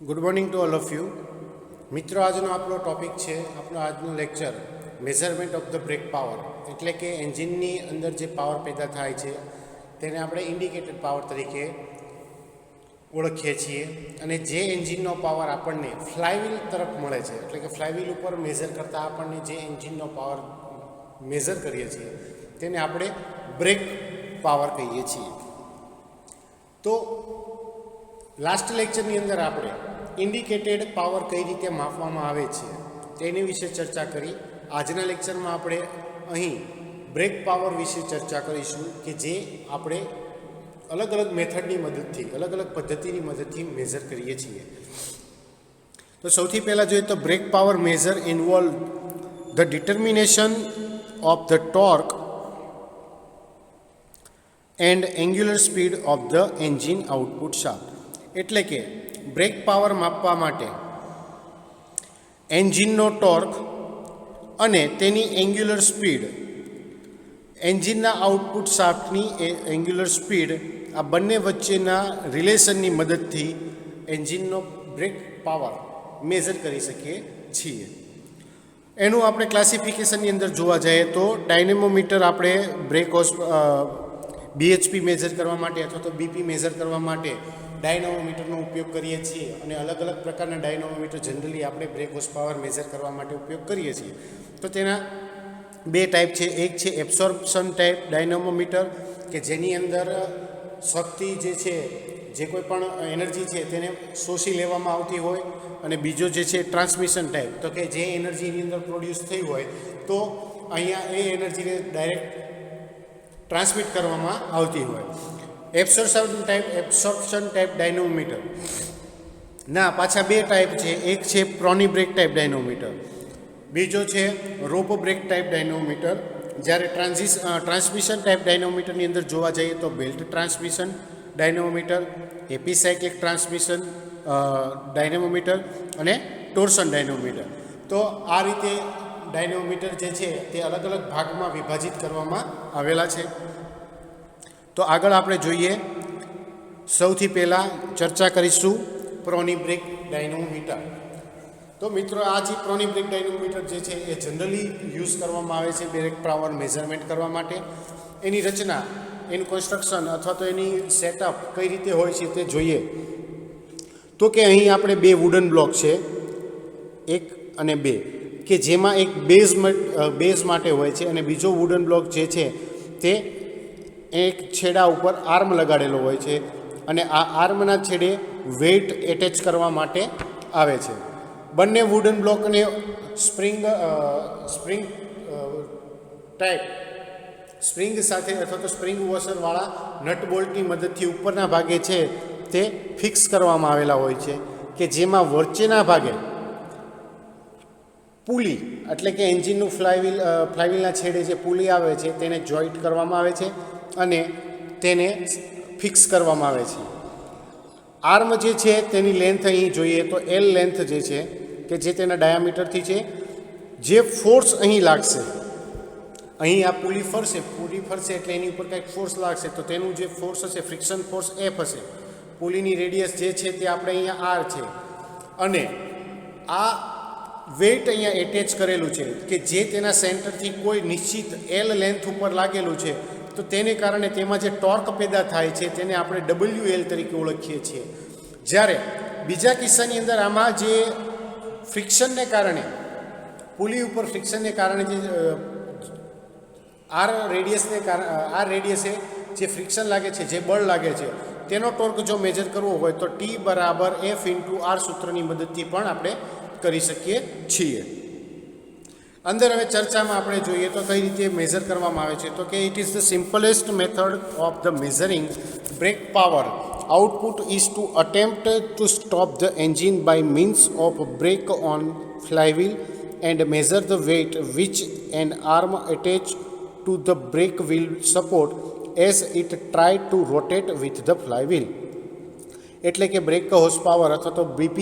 Good morning to all of you મિત્રો. આજનો આપણો ટોપિક છે, આપણો આજનો lecture measurement of the brake power, એટલે કે એન્જિનની અંદર જે પાવર પેદા થાય છે તેને આપણે ઇન્ડિકેટેડ પાવર તરીકે ઓળખીએ છીએ. અને જે એન્જિનનો પાવર આપણને ફ્લાયવ્હીલ તરફ મળે છે, એટલે કે ફ્લાયવ્હીલ ઉપર મેઝર કરતાં આપણને જે એન્જિનનો પાવર મેઝર કરીએ છીએ તેને આપણે બ્રેક પાવર કહીએ છીએ. તો લાસ્ટ લેક્ચરની અંદર આપણે ઇન્ડિકેટેડ પાવર કઈ રીતે માપવામાં આવે છે તેની વિશે ચર્ચા કરી. આજના લેક્ચરમાં આપણે અહીં બ્રેક પાવર વિશે ચર્ચા કરીશું કે જે આપણે અલગ અલગ મેથડની મદદથી, અલગ અલગ પદ્ધતિની મદદથી મેઝર કરીએ છીએ. તો સૌથી પહેલાં જોઈએ તો brake power measure involve the determination of the torque and angular speed of the engine output shaft. એટલે કે બ્રેક પાવર માપવા માટે એન્જિનનો ટોર્ક અને તેની એન્ગ્યુલર સ્પીડ, એન્જિનના આઉટપુટ શાફ્ટની એન્ગ્યુલર સ્પીડ, આ બંને વચ્ચેના રિલેશનની મદદથી એન્જિનનો બ્રેક પાવર મેઝર કરી શકીએ છીએ. એનું આપણે ક્લાસિફિકેશનની અંદર જોવા જઈએ તો ડાયનેમોમીટર આપણે બ્રેક BHP મેઝર કરવા માટે અથવા તો BP મેઝર કરવા માટે ડાયનેમોમીટરનો ઉપયોગ કરીએ છીએ. અને અલગ અલગ પ્રકારના ડાયનેમોમીટર જનરલી આપણે બ્રેક હોર્સ પાવર મેઝર કરવા માટે ઉપયોગ કરીએ છીએ. તો તેના બે ટાઈપ છે. એક છે એબ્સોર્પ્શન ટાઈપ ડાયનેમોમીટર કે જેની અંદર શક્તિ જે છે, જે કોઈ પણ એનર્જી છે તેને શોષી લેવામાં આવતી હોય. અને બીજો જે છે ટ્રાન્સમિશન ટાઈપ, તો કે જે એનર્જીની અંદર પ્રોડ્યુસ થઈ હોય તો અહીંયા એ એનર્જીને ડાયરેક્ટ ટ્રાન્સમિટ કરવામાં આવતી હોય. એબ્સોર્પ્શન ટાઈપ ડાયનેમોમીટર ના પાછા બે ટાઈપ છે. એક છે પ્રોની બ્રેક ટાઈપ ડાયનેમોમીટર, બીજો છે રોપ બ્રેક ટાઈપ ડાયનેમોમીટર. જ્યારે ટ્રાન્સમિશન ટાઈપ ડાયનેમોમીટરની અંદર જોવા જઈએ તો belt transmission dynamometer, epicyclic transmission dynamometer અને ટોર્સન ડાયનેમોમીટર. તો આ રીતે ડાયનેમોમીટર જે છે તે અલગ અલગ ભાગમાં વિભાજિત કરવામાં આવેલા છે. તો આગળ આપણે જોઈએ, સૌથી પહેલાં ચર્ચા કરીશું પ્રોની બ્રેક ડાયનેમોમીટર. તો મિત્રો, આ જે પ્રોની બ્રેક ડાયનેમોમીટર જે છે એ જનરલી યુઝ કરવામાં આવે છે બ્રેક પાવર મેઝરમેન્ટ કરવા માટે. એની રચના, એનું કન્સ્ટ્રક્શન અથવા તો એની સેટઅપ કઈ રીતે હોય છે તે જોઈએ. તો કે અહીં આપણે બે વુડન બ્લોક છે, 1 અને 2, કે જેમાં એક બેઝ માટે હોય છે અને બીજો વુડન બ્લોક જે છે તે એક છેડા ઉપર આર્મ લગાડેલો હોય છે અને આ આર્મના છેડે વેઇટ એટેચ કરવા માટે આવે છે. બંને વુડન બ્લોકને સ્પ્રિંગ ટાઈપ સ્પ્રિંગ સાથે અથવા તો સ્પ્રિંગ વોશરવાળા નટ બોલ્ટની મદદથી ઉપરના ભાગે છે તે ફિક્સ કરવામાં આવેલા હોય છે, કે જેમાં વચ્ચેના ભાગે પુલી, એટલે કે એન્જિનનું ફ્લાયવ્હીલના છેડે જે પુલી આવે છે તેને જોઈન્ટ કરવામાં આવે છે અને તેને ફિક્સ કરવામાં આવે છે. આર્મ જે છે તેની લેન્થ અહીં જોઈએ તો L લેન્થ જે છે કે જે તેના ડાયામીટરથી છે. જે ફોર્સ અહીં લાગશે, અહીં આ પુલી ફરશે એટલે એની ઉપર કંઈક ફોર્સ લાગશે, તો તેનું જે ફોર્સ હશે, ફ્રિક્શન ફોર્સ F હશે. પુલીની રેડિયસ જે છે તે આપણે અહીંયા R છે અને આ વેઇટ અહીંયા એટેચ કરેલું છે કે જે તેના સેન્ટરથી કોઈ નિશ્ચિત L લેન્થ ઉપર લાગેલું છે. તો તેને કારણે તેમાં જે ટોર્ક પેદા થાય છે તેને આપણે WL તરીકે ઓળખીએ છીએ. જ્યારે બીજા કિસ્સાની અંદર આમાં જે ફ્રિક્શનને કારણે, પુલી ઉપર ફ્રિક્શનને કારણે જે R રેડિયસે જે ફ્રિક્શન લાગે છે, જે બળ લાગે છે, તેનો ટોર્ક જો મેજર કરવો હોય તો T બરાબર F × R સૂત્રની મદદથી પણ આપણે કરી શકીએ છીએ. અંદર હવે ચર્ચામાં આપણે જોઈએ તો કઈ રીતે મેઝર કરવામાં આવે છે. તો કે it is the simplest method of the measuring brake power output is to attempt to stop the engine by means of brake on flywheel and measure the weight which an arm attach to the brake wheel support as it try to rotate with the flywheel. એટલે કે brake horse power અથવા તો BP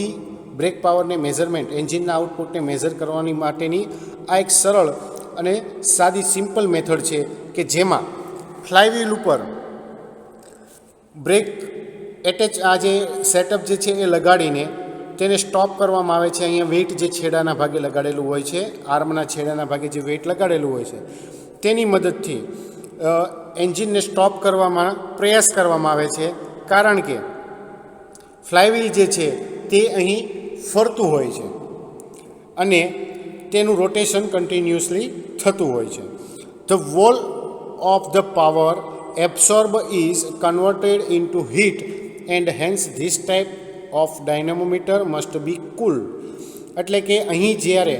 brake પાવરને measurement, એન્જિનના આઉટપુટને measure કરવાની માટેની આ એક સરળ અને સાદી સિમ્પલ મેથડ છે કે જેમાં ફ્લાયવ્હીલ ઉપર બ્રેક એટેચ આ જે સેટઅપ જે છે એ લગાડીને તેને સ્ટોપ કરવામાં આવે છે. અહીંયા વેઇટ જે છેડાના ભાગે લગાડેલું હોય છે, આર્મના છેડાના ભાગે જે વેઇટ લગાડેલું હોય છે તેની મદદથી એન્જિનને સ્ટોપ કરવામાં પ્રયાસ કરવામાં આવે છે, કારણ કે ફ્લાયવ્હીલ જે છે તે અહીં ફરતું હોય છે અને તેનું રોટેશન કન્ટિન્યુઅસલી થતું હોય છે. The whole of the power absorb is converted into heat and hence this type of dynamometer must be cool. એટલે કે અહીં જ્યારે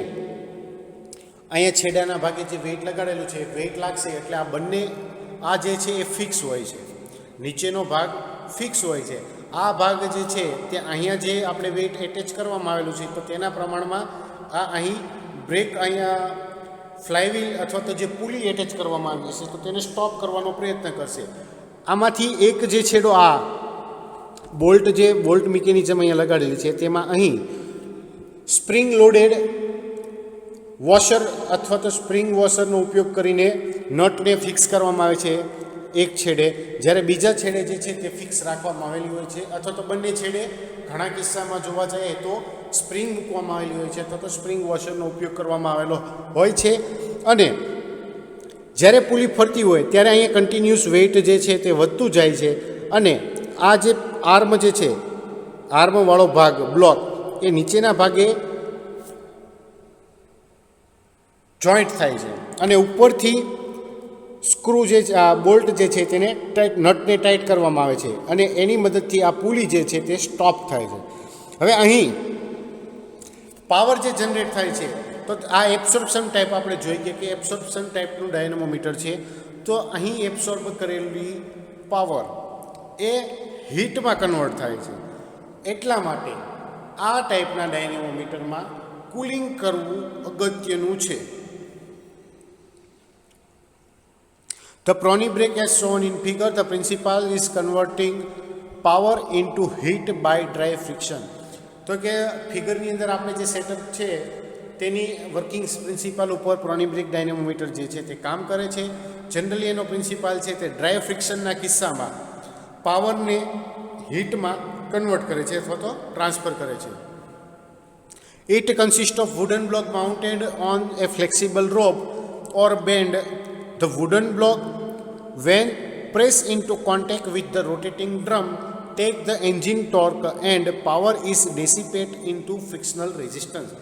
અહીંયા છેડાના ભાગે જે વેઇટ લગાડેલું છે, વેઇટ લાગશે એટલે આ બંને આ જે છે એ ફિક્સ હોય છે, નીચેનો ભાગ ફિક્સ હોય છે. આ ભાગ જે છે તે અહીંયા જે આપણે વેઇટ એટેચ કરવામાં આવેલું છે તો તેના પ્રમાણમાં આ અહીં બ્રેક અહીંયા ફ્લાયવ્હીલ અથવા તો જે પુલી એટેચ કરવામાં આવી છે તો તેને સ્ટોપ કરવાનો પ્રયત્ન કરશે. આમાંથી એક જે છેડો આ બોલ્ટ મિકેનિઝમ અહીંયા લગાડેલી છે તેમાં અહીં સ્પ્રિંગ લોડેડ વોશર અથવા તો સ્પ્રિંગ વોશરનો ઉપયોગ કરીને નટને ફિક્સ કરવામાં આવે છે એક છેડે, જ્યારે બીજા છેડે જે છે તે ફિક્સ રાખવામાં આવેલી હોય છે, અથવા તો બંને છેડે ઘણા કિસ્સામાં જોવા જઈએ તો સ્પ્રિંગ મૂકવામાં આવેલી હોય છે અથવા તો સ્પ્રિંગ વોશરનો ઉપયોગ કરવામાં આવેલો હોય છે. અને જ્યારે પુલી ફરતી હોય ત્યારે અહીંયા કન્ટિન્યુઅસ વેઇટ જે છે તે વધતું જાય છે અને આ જે આર્મ જે છે, આર્મવાળો ભાગ બ્લોક એ નીચેના ભાગે જોઈન્ટ થાય છે અને ઉપરથી સ્ક્રૂ જે બોલ્ટ જે છે તેને નટને ટાઈટ કરવામાં આવે છે અને એની મદદથી આ પુલી જે છે તે સ્ટોપ થાય છે. હવે અહીં પાવર જે જનરેટ થાય છે તો આ એબ્સોર્પ્શન ટાઈપ આપણે જોઈએ કે એબ્સોર્પ્શન ટાઈપનું ડાયનેમોમીટર છે. તો અહીં એબ્સોર્બ કરેલી પાવર એ હીટમાં કન્વર્ટ થાય છે. એટલા માટે આ ટાઈપના ડાયનેમોમીટરમાં કુલિંગ કરવું અગત્યનું છે. The Prony brake as shown in figure, the principle is converting power into heat by dry friction. તો કે ફિગરની અંદર આપણે જે સેટઅપ છે તેની વર્કિંગ પ્રિન્સિપાલ ઉપર પ્રોની બ્રેક ડાયનેમોમીટર જે છે તે કામ કરે છે. જનરલી એનો પ્રિન્સિપાલ છે તે ડ્રાય ફ્રિક્શનના કિસ્સામાં પાવરને હીટમાં કન્વર્ટ કરે છે અથવા તો ટ્રાન્સફર કરે છે. It consists of wooden block mounted on a flexible rope or bend. The wooden block, when pressed into contact with the rotating drum, take the engine torque and power is dissipated into frictional resistance.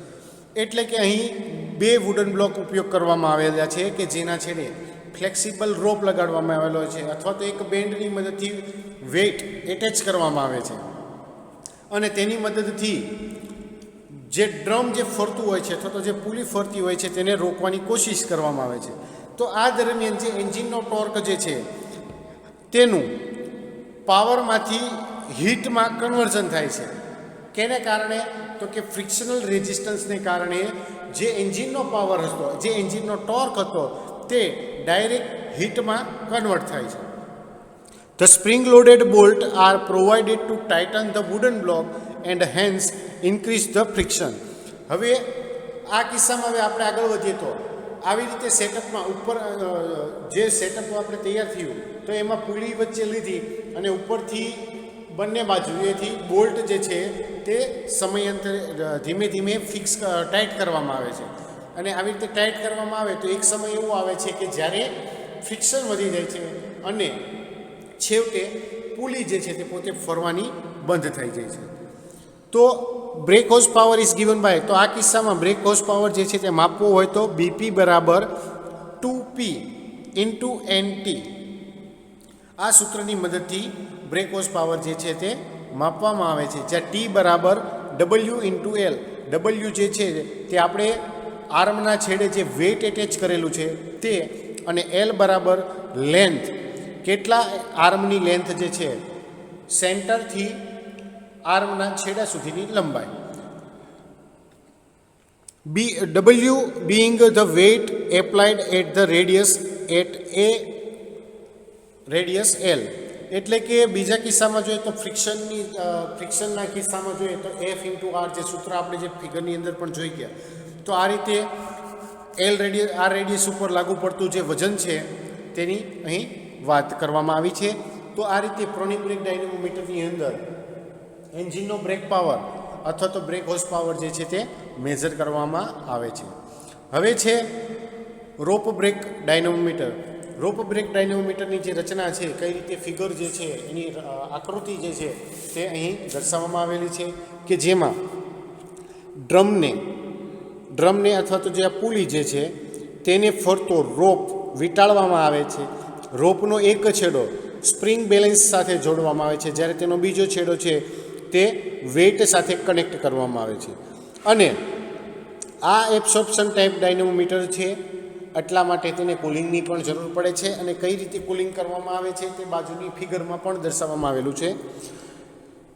એટલે કે અહીં બે wooden block ઉપયોગ કરવામાં આવેલા છે કે જેના છેડે ફ્લેક્સિબલ રોપ લગાડવામાં આવેલો છે અથવા તો એક બેન્ડની મદદથી વેઇટ એટેચ કરવામાં આવે છે અને તેની મદદથી જે ડ્રમ જે ફરતું હોય છે અથવા તો જે પુલી ફરતી હોય છે તેને રોકવાની કોશિશ કરવામાં આવે છે. તો આ દરમિયાન જે એન્જિનનો ટોર્ક જે છે તેનું પાવરમાંથી હીટમાં કન્વર્ઝન થાય છે. કેને કારણે? તો કે ફ્રિક્શનલ રેઝિસ્ટન્સને કારણે જે એન્જિનનો પાવર હતો, જે એન્જિનનો ટોર્ક હતો તે ડાયરેક્ટ હીટમાં કન્વર્ટ થાય છે. The spring loaded bolt are provided to tighten the wooden block and hence increase the friction. હવે આ કિસ્સામાં હવે આપણે આગળ વધીએ તો આવી રીતે સેટઅપમાં ઉપર જે સેટઅપ આપણે તૈયાર થયું તો એમાં પુલી વચ્ચે લીધી અને ઉપરથી બંને બાજુએથી બોલ્ટ જે છે તે સમયાંતરે ધીમે ધીમે ફિક્સ ટાઈટ કરવામાં આવે છે અને આવી રીતે ટાઈટ કરવામાં આવે તો એક સમય એવો આવે છે કે જ્યારે ફ્રિક્શન વધી જાય છે અને છેવટે પુલી જે છે તે પોતે ફરવાની બંધ થઈ જાય છે. તો brake horse power is given by, તો આ કિસ્સામાં બ્રેક હોર્સ પાવર જે છે તે માપવો હોય તો બીપી બરાબર 2P ઇન્ટુ NT. આ સૂત્રની મદદથી બ્રેક હોર્સ પાવર જે છે તે માપવામાં આવે છે, જ્યાં T બરાબર W ઇન્ટુ L. W જે છે તે આપણે આર્મના છેડે જે વેઇટ એટેચ કરેલું છે તે, અને L બરાબર લેન્થ, કેટલા આર્મની લેન્થ જે છે સેન્ટરથી આર્મના છેડા સુધીની લંબાઈ. W being the weight applied at the radius L. એટલે કે બીજા કિસ્સામાં જોઈએ તો ફ્રિક્શનના કિસ્સામાં જોઈએ તો F ઇન્ટુ R જે સૂત્ર આપણે જે ફિગરની અંદર પણ જોઈ ગયા, તો આ રીતે R રેડિયસ ઉપર લાગુ પડતું જે વજન છે તેની અહીં વાત કરવામાં આવી છે. તો આ રીતે પ્રોની બ્રેક ડાયનેમોમીટરની અંદર એન્જિનનો બ્રેક પાવર અથવા તો બ્રેક હોર્સ પાવર જે છે તે મેઝર કરવામાં આવે છે. હવે છે રોપ બ્રેક ડાયનેમોમીટર. રોપ બ્રેક ડાયનેમોમીટરની જે રચના છે, કઈ રીતે ફિગર જે છે એની આકૃતિ જે છે તે અહીં દર્શાવવામાં આવેલી છે કે જેમાં ડ્રમને અથવા તો જે આ પુલી જે છે તેને ફરતો રોપ વીંટાળવામાં આવે છે. રોપનો એક છેડો સ્પ્રિંગ બેલેન્સ સાથે જોડવામાં આવે છે, જ્યારે તેનો બીજો છેડો છે તે વેઇટ સાથે કનેક્ટ કરવામાં આવે છે. અને આ એબ્સોર્પ્શન ટાઈપ ડાયનેમોમીટર છે, એટલા માટે તેને કુલિંગની પણ જરૂર પડે છે. અને કઈ રીતે કુલિંગ કરવામાં આવે છે તે બાજુની ફિગરમાં પણ દર્શાવવામાં આવેલું છે.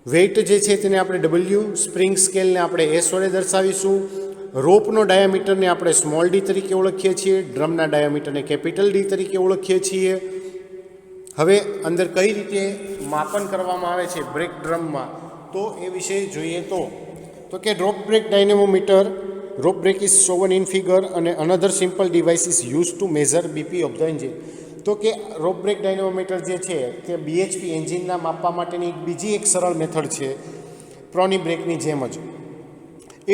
વેઇટ જે છે તેને આપણે W, સ્પ્રિંગ સ્કેલને આપણે S વડે દર્શાવીશું. રોપનો ડાયામીટરને આપણે સ્મોલ d તરીકે ઓળખીએ છીએ, ડ્રમના ડાયામીટરને કેપિટલ D તરીકે ઓળખીએ છીએ. હવે અંદર કઈ રીતે માપન કરવામાં આવે છે બ્રેક ડ્રમમાં, તો એ વિશે જોઈએ તો કે rope brake dynamometer, rope brake is shown in figure અને another simple device is used to measure BP of the engine. તો કે રોપ બ્રેક ડાયનેમોમીટર જે છે તે BHP એન્જિનના માપવા માટેની બીજી એક સરળ મેથડ છે, પ્રોની બ્રેકની જેમ જ.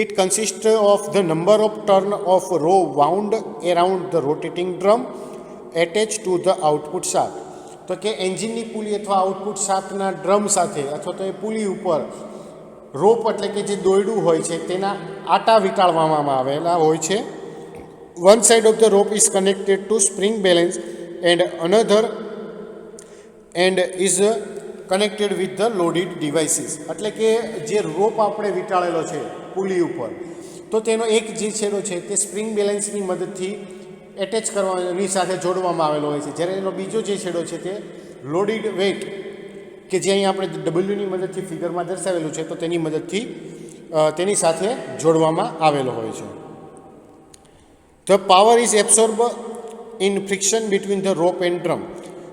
It consist of the number of turn of rope wound around the rotating drum attach to the output shaft. તો કે એન્જિનની પુલી અથવા આઉટપુટ શાફ્ટના ડ્રમ સાથે અથવા તો એ પુલી ઉપર રોપ એટલે કે જે દોરડું હોય છે તેના આટા વીંટાળવામાં આવેલા હોય છે. One side of the rope is connected to spring balance and another end is connected with the loaded devices. એટલે કે જે રોપ આપણે વીંટાળેલો છે પુલી ઉપર, તો તેનો એક જે છેડો છે તે સ્પ્રિંગ બેલેન્સની મદદથી એટેચ કરવાની સાથે જોડવામાં આવેલો હોય છે, જ્યારે એનો બીજો જે છેડો છે તે લોડિડ વેઇટ કે જે અહીં આપણે ડબલ્યુની મદદથી ફિગરમાં દર્શાવેલું છે તો તેની મદદથી તેની સાથે જોડવામાં આવેલો હોય છે. The power is absorb in friction between the rope and drum.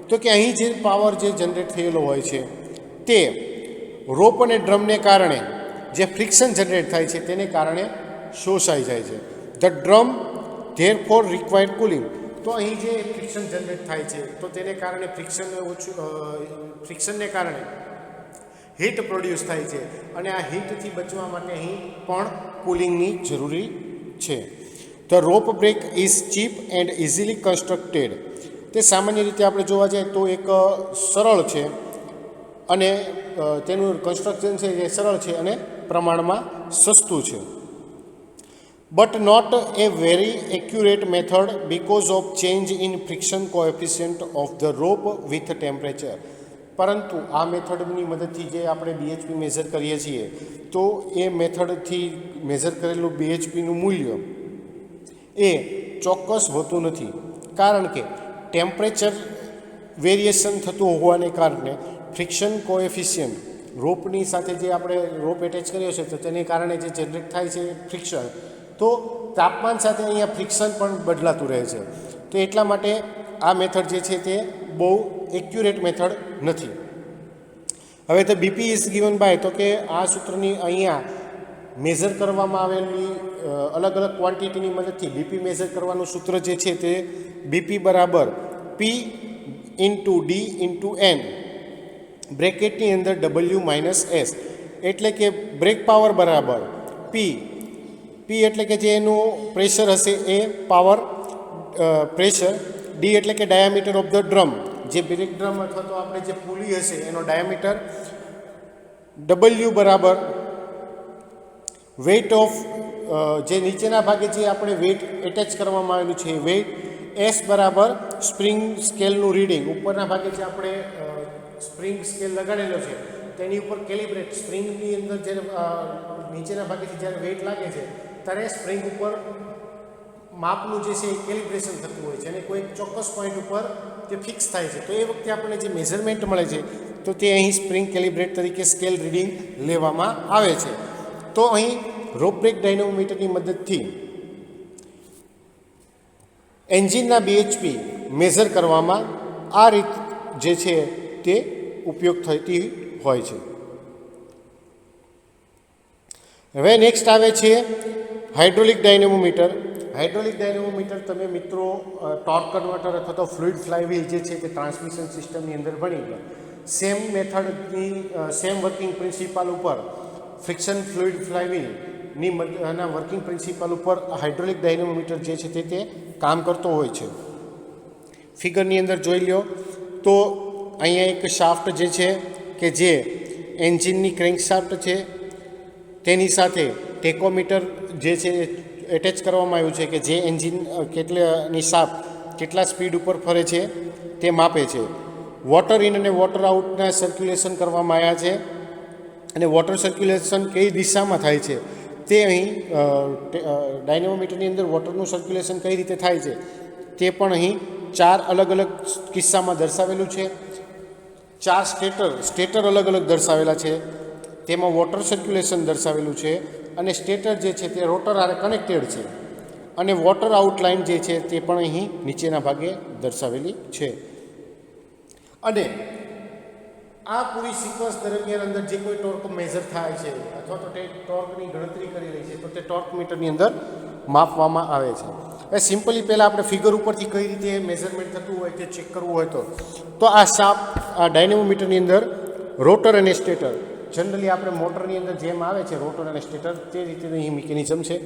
તો કે અહીં જે પાવર જે જનરેટ થયેલો હોય છે તે રોપ અને ડ્રમને કારણે જે ફ્રિક્શન જનરેટ થાય છે તેને કારણે શોષાઈ જાય છે. The drum there four required cooling. તો અહીં જે ફ્રિક્શન જનરેટ થાય છે તો તેને કારણે ફ્રિક્શનને કારણે હીટ પ્રોડ્યુસ થાય છે અને આ હીટથી બચવા માટે અહીં પણ કુલિંગની જરૂરી છે. The rope brake is cheap and easily constructed. તે સામાન્ય રીતે આપણે જોવા જઈએ તો એક સરળ છે અને તેનું કન્સ્ટ્રક્શન છે એ સરળ છે અને પ્રમાણમાં સસ્તું છે. But not a very accurate method because of change in friction coefficient of the rope with temperature. પરંતુ આ મેથડની મદદથી જે આપણે BHP મેઝર કરીએ છીએ તો એ મેથડથી મેઝર કરેલું BHPનું મૂલ્ય એ ચોક્કસ હોતું નથી, કારણ કે ટેમ્પરેચર વેરિએશન થતું હોવાને કારણે ફ્રિક્શન કોએફિશિયન્ટ રોપની સાથે જે આપણે રોપ એટેચ કર્યો છે તો તેને કારણે જે જનરેટ થાય છે ફ્રિક્શન, તો તાપમાન સાથે અહીંયા ફ્રિક્શન પણ બદલાતું રહે છે. તો એટલા માટે આ મેથડ જે છે તે બહુ એક્યુરેટ મેથડ નથી. હવે તો BP ઇઝ ગિવન બાય, તો કે આ સૂત્રની અહીંયા મેઝર કરવામાં આવેલી અલગ અલગ ક્વોન્ટિટીની મદદથી BP મેઝર કરવાનું સૂત્ર જે છે તે BP બરાબર P into D into N બ્રેકેટની અંદર W માઇનસ S. એટલે કે બ્રેક પાવર બરાબર P એટલે કે જે એનું પ્રેશર હશે એ પાવર પ્રેશર, D એટલે કે ડાયામીટર ઓફ ધ ડ્રમ, જે બ્રેક ડ્રમ અથવા તો આપણે જે પુલી હશે એનો ડાયામીટર, W બરાબર વેઇટ ઓફ જે નીચેના ભાગે જે આપણે વેઇટ એટેચ કરવામાં આવેલું છે એ વેઇટ, S બરાબર સ્પ્રિંગ સ્કેલનું રીડિંગ, ઉપરના ભાગે જે આપણે સ્પ્રિંગ સ્કેલ લગાડેલો છે તેની ઉપર કેલિબ્રેટ, સ્પ્રિંગની અંદર જ્યારે નીચેના ભાગેથી જ્યારે વેઇટ લાગે છે ત્યારે સ્પ્રિંગ ઉપર માપનું જે છે એ કેલિબ્રેશન થતું હોય છે અને કોઈ ચોક્કસ પોઈન્ટ ઉપર તે ફિક્સ થાય છે. તો એ વખતે આપણને જે મેઝરમેન્ટ મળે છે તો તે અહીં સ્પ્રિંગ કેલિબ્રેટ તરીકે સ્કેલ રીડિંગ લેવામાં આવે છે. તો અહીં રોપ બ્રેક ડાયનેમોમીટરની મદદથી એન્જિનના BHP મેઝર કરવામાં આ રીત જે છે તે ઉપયોગ થતી હોય છે. હવે નેક્સ્ટ આવે છે હાઇડ્રોલિક ડાયનેમોમીટર. હાઇડ્રોલિક ડાયનેમોમીટર તમે મિત્રો ટોર્ક કન્વર્ટર અથવા તો ફ્લુઇડ ફ્લાયવ્હીલ જે છે તે ટ્રાન્સમિશન સિસ્ટમની અંદર ભણી ગયા. સેમ મેથડની સેમ વર્કિંગ પ્રિન્સિપાલ ઉપર ફ્રિક્શન ફ્લુઇડ ફ્લાયવ્હીલની આના વર્કિંગ પ્રિન્સિપલ ઉપર હાઇડ્રોલિક ડાયનેમોમીટર જે છે તે કામ કરતો હોય છે. ફિગરની અંદર જોઈ લો તો અહીંયા એક શાફ્ટ જે છે કે જે એન્જિનની ક્રેન્ક શાફ્ટ છે તેની સાથે ટેકોમીટર જે છે એટેચ કરવામાં આવ્યું છે કે જે એન્જિન કેટલાની શાફ્ટ કેટલા સ્પીડ ઉપર ફરે છે તે માપે છે. વોટર ઇન અને વોટર આઉટના સર્ક્યુલેશન કરવામાં આવ્યા છે અને વોટર સર્ક્યુલેશન કઈ દિશામાં થાય છે તે અહીં ડાયનેમોમીટરની અંદર વોટરનું સર્ક્યુલેશન કઈ રીતે થાય છે તે પણ અહીં 4 અલગ અલગ કિસ્સામાં દર્શાવેલું છે. 4 સ્ટેટર અલગ અલગ દર્શાવેલા છે, તેમાં વોટર સર્ક્યુલેશન દર્શાવેલું છે અને સ્ટેટર જે છે તે રોટર આરે કનેક્ટેડ છે અને વોટર આઉટલાઇન જે છે તે પણ અહીં નીચેના ભાગે દર્શાવેલી છે. અને આ પૂરી સિક્વન્સ દરમિયાન અંદર જે કોઈ ટોર્ક મેઝર થાય છે અથવા તો તે ટોર્કની ગણતરી કરી રહી છે તો તે ટોર્ક મીટરની અંદર માપવામાં આવે છે. એ સિમ્પલી પહેલાં આપણે ફિગર ઉપરથી કઈ રીતે મેઝરમેન્ટ થતું હોય તે ચેક કરવું હોય તો આ ડાયનેમોમીટરની અંદર રોટર અને સ્ટેટર, જનરલી આપણે મોટરની અંદર જેમ આવે છે રોટર અને સ્ટેટર તે રીતે અહીં મિકેનિઝમ છે.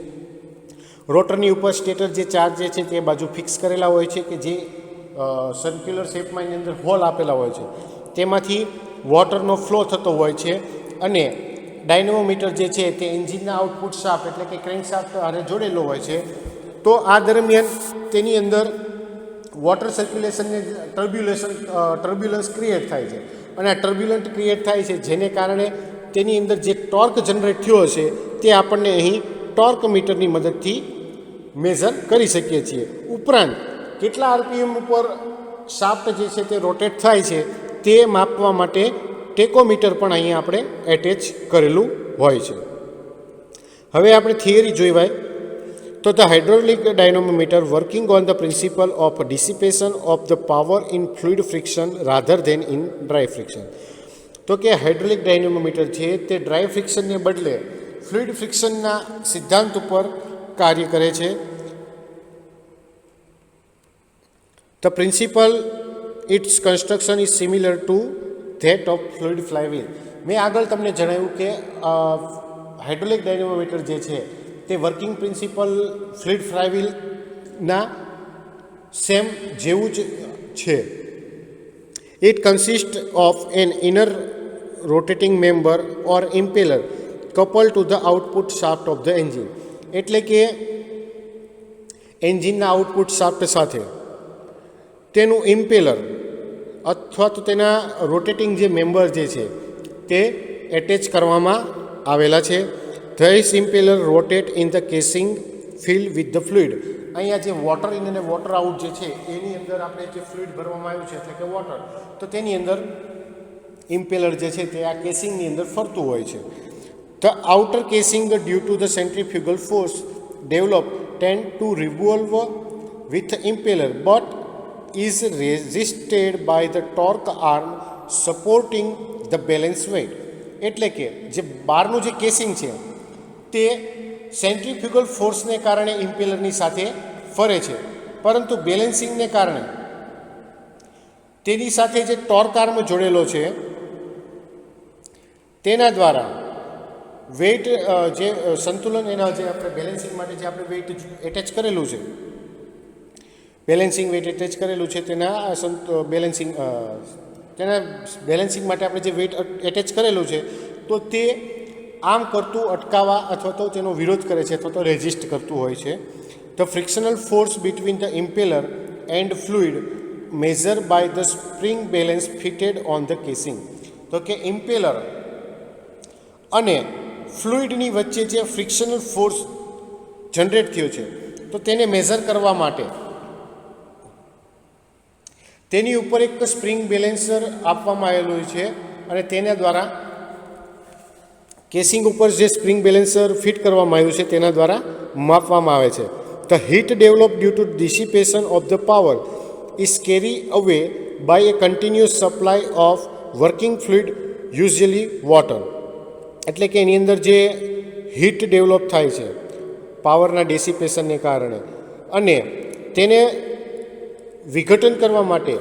રોટરની ઉપર સ્ટેટર જે ચાર્જ જે છે તે બાજુ ફિક્સ કરેલા હોય છે કે જે સર્ક્યુલર શેપમાં એની અંદર હોલ આપેલા હોય છે, તેમાંથી વોટરનો ફ્લો થતો હોય છે અને ડાયનેમોમીટર જે છે તે એન્જિનના આઉટપુટ શાફ્ટ એટલે કે ક્રેન્ક શાફ્ટ આને જોડેલો હોય છે. તો આ દરમિયાન તેની અંદર વોટર સર્ક્યુલેશનને ટર્બ્યુલન્સ ક્રિએટ થાય છે અને આ ટર્બ્યુલન્ટ ક્રિએટ થાય છે જેને કારણે તેની અંદર જે ટોર્ક જનરેટ થયો હશે તે આપણને અહીં ટોર્ક મીટરની મદદથી મેઝર કરી શકીએ છીએ. ઉપરાંત કેટલા આરપીએમ ઉપર શાફ્ટ જે છે તે રોટેટ થાય છે તે માપવા માટે ટેકોમીટર પણ અહીંયા આપણે એટેચ કરેલું હોય છે. હવે આપણે થિયરી જોઈવાય તો the hydraulic dynamometer working on the principle of dissipation of the power in fluid friction rather than in dry friction. તો કે હાઇડ્રોલિક ડાયનેમોમીટર છે તે ડ્રાય ફ્રિક્શનને બદલે ફ્લુઇડ ફ્રિક્શનના સિદ્ધાંત ઉપર કાર્ય કરે છે. The principle its construction is similar to that of fluid flywheel. મેં આગળ તમને જણાવ્યું કે હાઇડ્રોલિક ડાયનેમોમીટર જે છે તે વર્કિંગ પ્રિન્સિપલ ફ્લુઇડ ફ્લાયવ્હીલના સેમ જેવું જ છે. It consist of an inner rotating member or impeller couple to the output shaft of the engine. એટલે કે એન્જિનના આઉટપુટ શાફ્ટ સાથે તેનું ઇમ્પેલર અથવા તો તેના રોટેટિંગ જે મેમ્બર જે છે તે એટેચ કરવામાં આવેલા છે. This impeller rotate in the casing field with the fluid. અહીંયા જે વોટર ઇન અને વોટર આઉટ જે છે એની અંદર આપણે જે ફ્લુઇડ ભરવામાં આવ્યું છે એટલે કે વોટર, તો તેની અંદર ઇમ્પેલર જે છે તે આ કેસિંગની અંદર ફરતું હોય છે. The outer casing due to the centrifugal force develop tend to revolve with impeller but is resisted by the torque arm supporting the balance weight. એટલે કે જે બહારનું જે કેસિંગ છે તે સેન્ટ્રીફ્યુગલ ફોર્સને કારણે ઇમ્પેલરની સાથે ફરે છે, પરંતુ બેલેન્સિંગને કારણે તેની સાથે જે ટોર્ક આર્મ જોડેલો છે તેના દ્વારા વેઇટ જે સંતુલન એના જે આપણે બેલેન્સિંગ માટે જે આપણે વેઇટ એટેચ કરેલું છે, બેલેન્સિંગ વેઇટ એટેચ કરેલું છે તેના બેલેન્સિંગ માટે આપણે જે વેઇટ એટેચ કરેલું છે તો તે આમ કરતું અટકાવવા અથવા તો તેનો વિરોધ કરે છે અથવા તો રેઝિસ્ટ કરતું હોય છે. The frictional force between the impeller and fluid measure by the spring balance fitted on the casing. તો કે ઇમ્પેલર અને ફ્લુઇડની વચ્ચે જે ફ્રિક્શનલ ફોર્સ જનરેટ થયો છે તો તેને મેઝર કરવા માટે તેની ઉપર એક સ્પ્રિંગ બેલેન્સર આપવામાં આવેલું છે અને તેના દ્વારા કેસિંગ ઉપર જે સ્પ્રિંગ બેલેન્સર ફિટ કરવામાં આવ્યું છે તેના દ્વારા માપવામાં આવે છે. The heat develop due to dissipation of the power is carry away by a continuous supply of working fluid usually water. એટલે કે એની અંદર જે હીટ ડેવલપ થાય છે પાવરના ડિસિપેશનને કારણે અને તેને વિઘટન કરવા માટે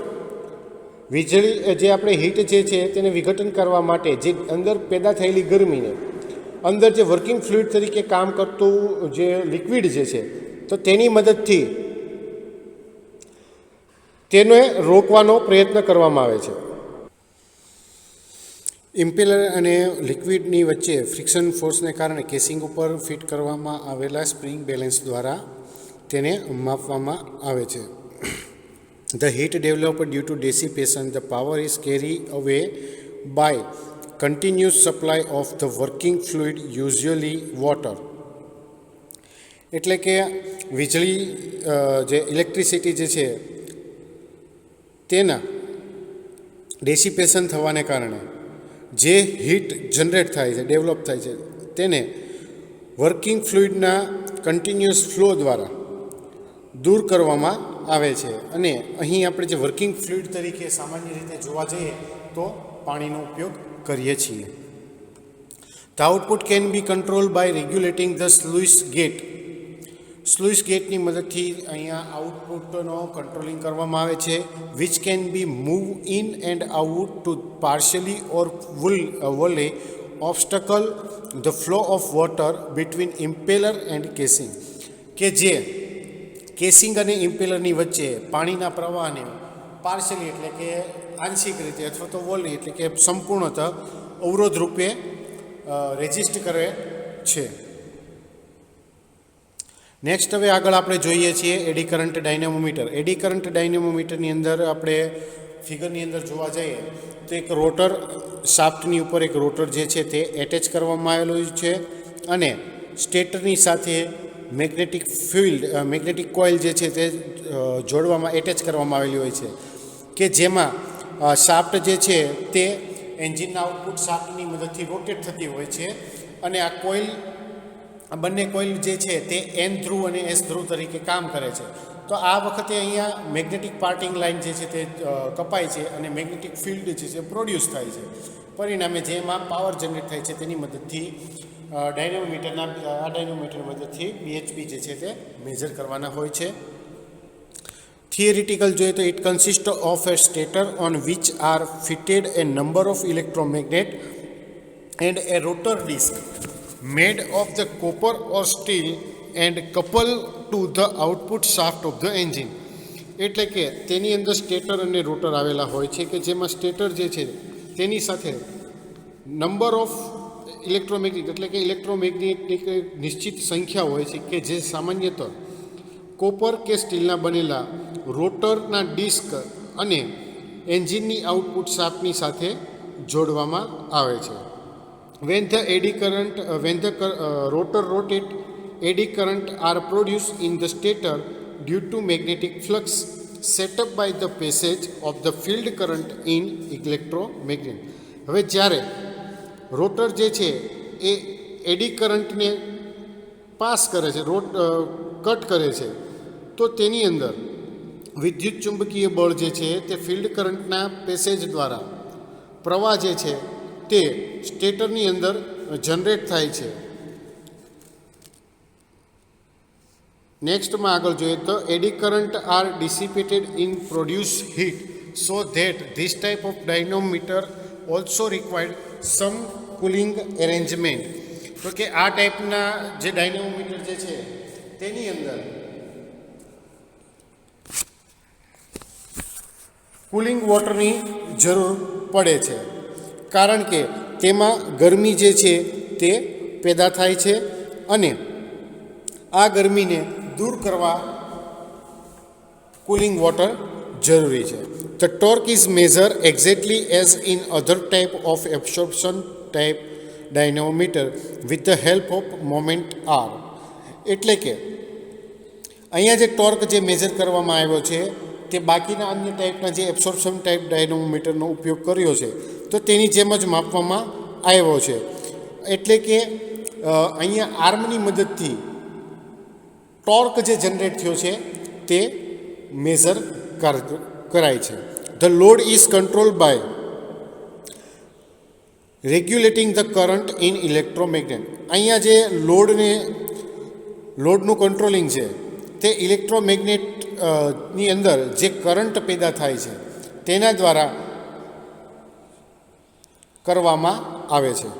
વીજળી જે આપણે હીટ જે છે તેને વિઘટન કરવા માટે જે અંદર પેદા થયેલી ગરમીને અંદર જે વર્કિંગ ફ્લુઇડ તરીકે કામ કરતું જે લિક્વિડ જે છે તો તેની મદદથી તેને રોકવાનો પ્રયત્ન કરવામાં આવે છે. ઇમ્પેલર અને લિક્વિડની વચ્ચે ફ્રિક્શન ફોર્સને કારણે કેસિંગ ઉપર ફિટ કરવામાં આવેલા સ્પ્રિંગ બેલેન્સ દ્વારા તેને માપવામાં આવે છે. The heat developed due to dissipation, the power is carried away by continuous supply of the working fluid, usually water. એટલે કે વીજળી જે ઇલેક્ટ્રિસિટી જે છે તેના ડેસિપેશન થવાને કારણે જે હીટ જનરેટ થાય છે, ડેવલપ થાય છે, તેને વર્કિંગ ફ્લુઇડના કન્ટિન્યુઅસ ફ્લો દ્વારા દૂર કરવામાં આવે છે. અને અહીં આપણે જે વર્કિંગ ફ્લુઇડ તરીકે સામાન્ય રીતે જોવા જઈએ તો પાણીનો ઉપયોગ કરીએ છીએ. The output can be controlled by regulating the sluice gate. સ્લુઇસ ગેટની મદદથી અહીંયા આઉટપુટનો કંટ્રોલિંગ કરવામાં આવે છે, which can be moved in and out to partially or wholly obstacle the flow of water between impeller and casing. કે જે casing અને ઇમ્પેલરની વચ્ચે પાણીના પ્રવાહને પાર્શિયલી એટલે કે આંશિક રીતે અથવા તો વોલી એટલે કે સંપૂર્ણતઃ અવરોધ રૂપે રેઝિસ્ટ કરે છે. નેક્સ્ટ હવે આગળ આપણે જોઈએ છીએ eddy current dynamometer. Eddy current ડાયનેમોમીટરની અંદર આપણે ફિગરની અંદર જોવા જઈએ તો એક રોટર શાફ્ટની ઉપર એક રોટર જે છે તે એટેચ કરવામાં આવેલું છે અને સ્ટેટરની સાથે મેગ્નેટિક કોઇલ જે છે તે જોડવામાં એટેચ કરવામાં આવેલી હોય છે કે જેમાં શાફ્ટ જે છે તે એન્જિનના આઉટપુટ શાફ્ટની મદદથી રોટેટ થતી હોય છે અને આ કોઇલ બંને કોઇલ જે છે તે એન ધ્રુવ અને એસ ધ્રુવ તરીકે કામ કરે છે. તો આ વખતે અહીંયા મેગ્નેટિક પાર્ટિંગ લાઇન જે છે તે કપાય છે અને મેગ્નેટિક ફિલ્ડ જે છે પ્રોડ્યુસ થાય છે. પરિણામે જેમાં પાવર જનરેટ થાય છે તેની મદદથી ડાયનેમોમીટરની મદદથી BHP જે છે તે મેજર કરવાના હોય છે. થિયરિટિકલ જોઈએ તો it consist of a stator on which are fitted a number of electromagnet and a rotor disc made of the copper or steel and coupled to the output shaft of the engine. એટલે કે તેની અંદર stator અને rotor આવેલા હોય છે કે જેમાં સ્ટેટર જે છે તેની સાથે નંબર ઓફ ઇલેક્ટ્રોમેગ્નેટિક એટલે કે ઇલેક્ટ્રોમેગ્નેટિક નિશ્ચિત સંખ્યા હોય છે કે જે સામાન્યતઃ કોપર કે સ્ટીલના બનેલા રોટરના ડિસ્ક અને એન્જિનની આઉટપુટ શાફ્ટની સાથે જોડવામાં આવે છે. When the rotor rotate, eddy current are produced in the stator due to magnetic flux set up by the passage of the field current in electromagnet. હવે જ્યારે રોટર જે છે એ એડી કરંટને પાસ કરે છે, કટ કરે છે, તો તેની અંદર વિદ્યુત ચુંબકીય બળ જે છે તે ફિલ્ડ કરંટના પેસેજ દ્વારા પ્રવાહ જે છે તે સ્ટેટરની અંદર જનરેટ થાય છે. નેક્સ્ટમાં આગળ જોઈએ તો eddy current are dissipated in produce heat so that this type of dynamometer also required some cooling arrangement. તો કે આ ટાઈપના જે ડાયનેમોમીટર જે છે તેની અંદર કુલિંગ વોટરની જરૂર પડે છે કારણ કે તેમાં ગરમી જે છે તે પેદા થાય છે અને આ ગરમીને દૂર કરવા કુલિંગ વોટર જરૂરી છે. The torque is measured exactly as in other type of absorption type dynamometer with the help of moment R. એટલે કે અહીંયા જે ટોર્ક જે મેજર કરવામાં આવ્યો છે તે બાકીના અન્ય ટાઈપના જે એબ્સોર્પ્શન ટાઈપ ડાયનેમોમીટરનો ઉપયોગ કર્યો છે તો તેની જેમ જ માપવામાં આવ્યો છે. એટલે કે અહીંયા આર્મની મદદથી ટોર્ક જે જનરેટ થયો છે તે મેજર કરાય છે. The load is controlled by regulating the current in electromagnet. અહીંયા જે લોડનું કંટ્રોલિંગ છે તે ઇલેક્ટ્રોમેગ્નેટની અંદર જે કરંટ પેદા થાય છે તેના દ્વારા કરવામાં આવે છે.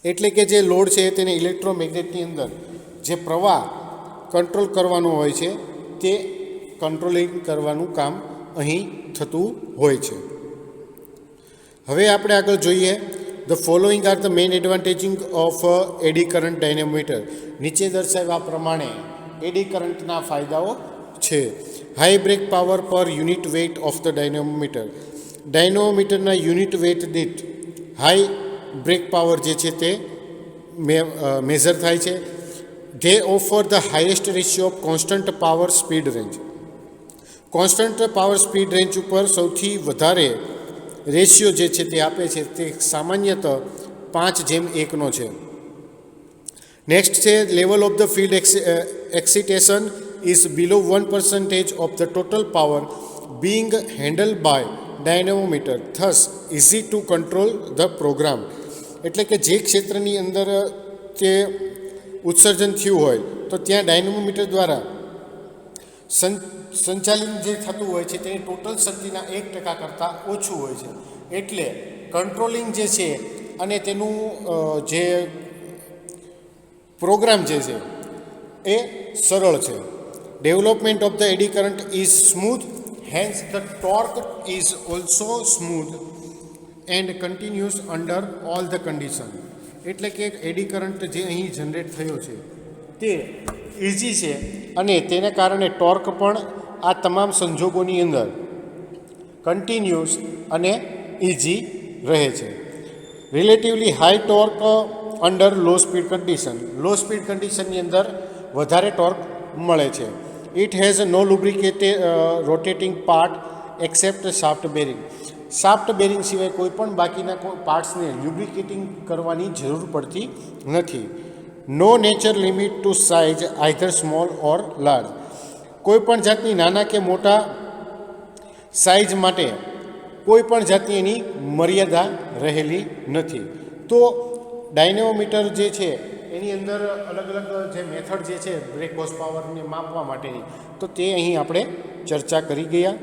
એટલે કે જે લોડ છે તેને ઇલેક્ટ્રોમેગ્નેટની અંદર જે પ્રવાહ કંટ્રોલ કરવાનો હોય છે તે કંટ્રોલિંગ કરવાનું કામ અહીં થતું હોય છે. હવે આપણે આગળ જોઈએ, the following are the main advantages of eddy current dynamometer. નીચે દર્શાવ્યા પ્રમાણે એડી કરંટના ફાયદાઓ છે. High brake power per unit weight of the dynamometer. ડાયનેમોમીટરના યુનિટ વેઇટ દીઠ હાઈ બ્રેક પાવર જે છે તે મેઝર થાય છે. They offer the highest ratio of constant power speed range. Constant power speed range ઉપર સૌથી વધારે રેશિયો જે છે તે આપે છે તે સામાન્યતઃ 5:1 છે. નેક્સ્ટ છે level of the field excitation is below 1% of the total power being handle by dynamometer, thus easy to control the program. એટલે કે જે ક્ષેત્રની અંદર તે ઉત્સર્જન થયું હોય તો ત્યાં ડાયનેમોમીટર દ્વારા સંચાલન જે થતું હોય છે તેની ટોટલ શક્તિના 1% કરતાં ઓછું હોય છે. એટલે કંટ્રોલિંગ જે છે અને તેનું જે પ્રોગ્રામ જે છે એ સરળ છે. Development of the eddy current is smooth, hence the torque is also smooth and continuous under all the condition. એટલે કે એડી કરંટ જે અહીં જનરેટ થયો છે તે ઇઝી છે અને તેને કારણે ટોર્ક પણ આ તમામ સંજોગોની અંદર કન્ટિન્યુઅસ અને ઇઝી રહે છે. Relatively high torque under low speed condition. Low speed કન્ડિશનની અંદર વધારે ટોર્ક મળે છે. It has no lubricated rotating part except shaft bearing. Shaft bearing સિવાય કોઈ પણ બાકીના પાર્ટ્સને લ્યુબ્રિકેટિંગ કરવાની જરૂર પડતી નથી. No nature limit to size either small or large. કોઈ પણ જાતની નાના કે મોટા સાઇઝ માટે કોઈ પણ જાતની એની મર્યાદા રહેલી નથી. તો ડાયનેમોમીટર જે છે એની અંદર અલગ અલગ જે મેથડ જે છે બ્રેક હોર્સ પાવરને માપવા માટેની તો તે અહીં આપણે ચર્ચા કરી ગયા.